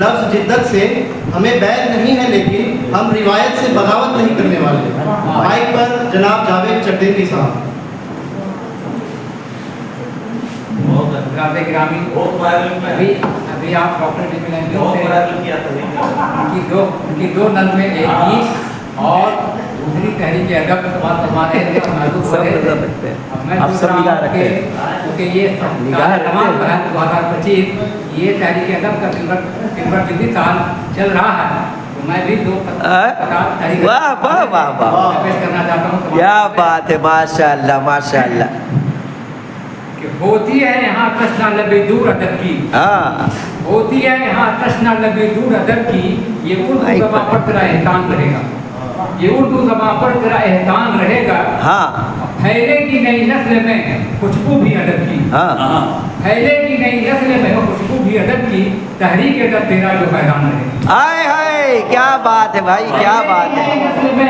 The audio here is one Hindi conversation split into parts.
लफ्ज़ जिद्दत से हमें बैर नहीं है, लेकिन हम रिवायत से बगावत नहीं करने वाले। माइक पर जनाब जावेद चट्टेनी साहब। अभी आप डॉक्टर उनकी दो नज़्में, एक गीत और दूसरी तहरीक अदब सवाल फरमा रहे थे। आप सब निगाह रखते हैं क्योंकि ये तमाम 2025 ये तहरीक अदब का सिल्वर जुबली साल चल रहा है, तो मैं भी दो वाह वाह वाह वाह, पेश करना चाहता हूँ। क्या बात है, माशाअल्लाह माशाअल्लाह। होती है यहाँ तशना लबे दूर अदब की, होती है यहाँ तशना लबे दूर अदब की, ये उर्दू ज़बान पर तेरा एहसान रहेगा, ये उर्दू ज़बान पर तेरा एहसान रहेगा। फैलेगी नई नस्ल में खुशबू भी अदब की, फैलेगी नई नस्ल में खुशबू भी अदब की, तहरीक अदब तेरा जो फैजान रहेगा। हाय हाय, क्या बात है भाई, क्या बात है,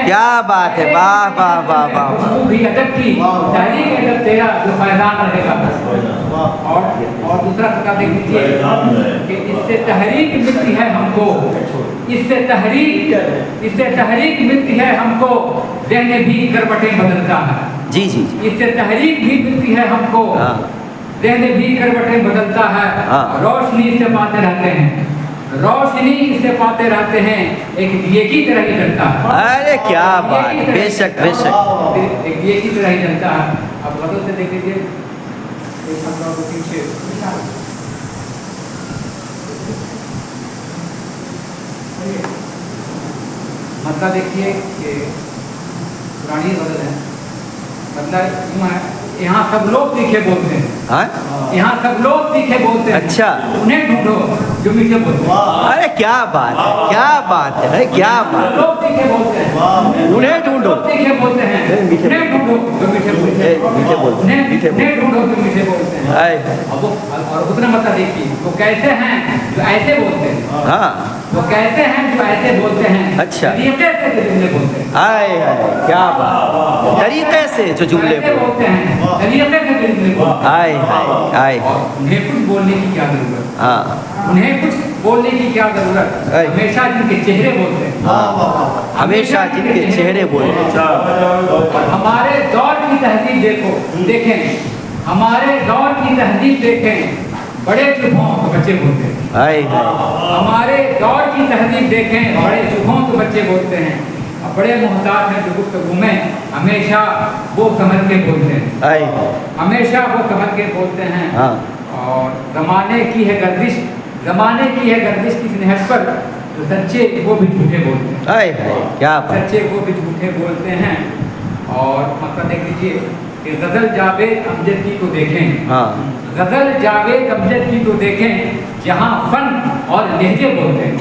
क्या बात है, वाह वाह वाह वाह। खुशबू भी अदब की, तहरीक अदब तेरा जो फैजान रहेगा। और दूसरा बता देख लीजिए कि इससे तहरीक मिलती है हमको, इससे तहरीक मिलती है हमको, ज़हन भी करवटें बदलता है। जी जी, इससे तहरीक भी मिलती है हमको, ज़हन भी करवटें बदलता है। रोशनी इससे पाते रहते हैं, रोशनी इससे पाते रहते हैं, एक दिए की तरह ही जलता है। अरे क्या बात, बेशक बेशक, एक दिए की तरह ही जलता है। अब बदल से देख लीजिए, मतलब देखिए कि पुरानी बदल है, मतलब यूँ है, यहाँ सब लोग तीखे बोलते हैं, यहाँ सब लोग तीखे बोलते हैं। अच्छा, उन्हें ढूंढो जो मीठे बोलते हैं। अरे क्या बात है, क्या बात है, क्या बात, लोग तीखे बोलते हैं, उन्हें ढूंढो, तीखे बोलते हैं, उन्हें ढूंढो जो मीठे बोलते हैं, उन्हें ढूंढो जो मीठे बोलते हैं। अब और दूसरा मतलब देखिए, वो कैसे हैं जो ऐसे बोलते हैं, वो कैसे हैं जो ऐसे बोलते हैं। अच्छा, तरीके से जो जुमले बोलते हैं, आए क्या बात, तरीके से जो जुमले बोलते हैं, तरीके से जो जुमले बोलते हैं। आए आए, उन्हें कुछ बोलने की क्या जरूरत, उन्हें कुछ बोलने की क्या जरूरत, हमेशा जिनके चेहरे बोलते हैं, हमेशा जिनके चेहरे बोलते हैं। हमारे दौर की तहजीब देखो, देखें हमारे दौर की तहजीब देखें, बड़े चुप हों तो बच्चे बोलते हैं। हमारे दौर की तहजीब देखें, बड़े चुप हों तो बच्चे बोलते हैं, और बड़े मोहताज हैं जो गुफ्तगू में हमेशा वो समझ के बोलते हैं, हमेशा वो समझ के बोलते हैं। और ज़माने की है गर्दिश, ज़माने की है गर्दिश की निहत पर, तो सच्चे वो भी झूठे बोलते हैं। क्या सच्चे वो भी झूठे बोलते हैं। और मतलब देख लीजिए कि गज़ल जावेद अमजद की को देखें, गज़ल जावेद अमजद की को देखें, जहाँ फन और लहजे बोलते हैं,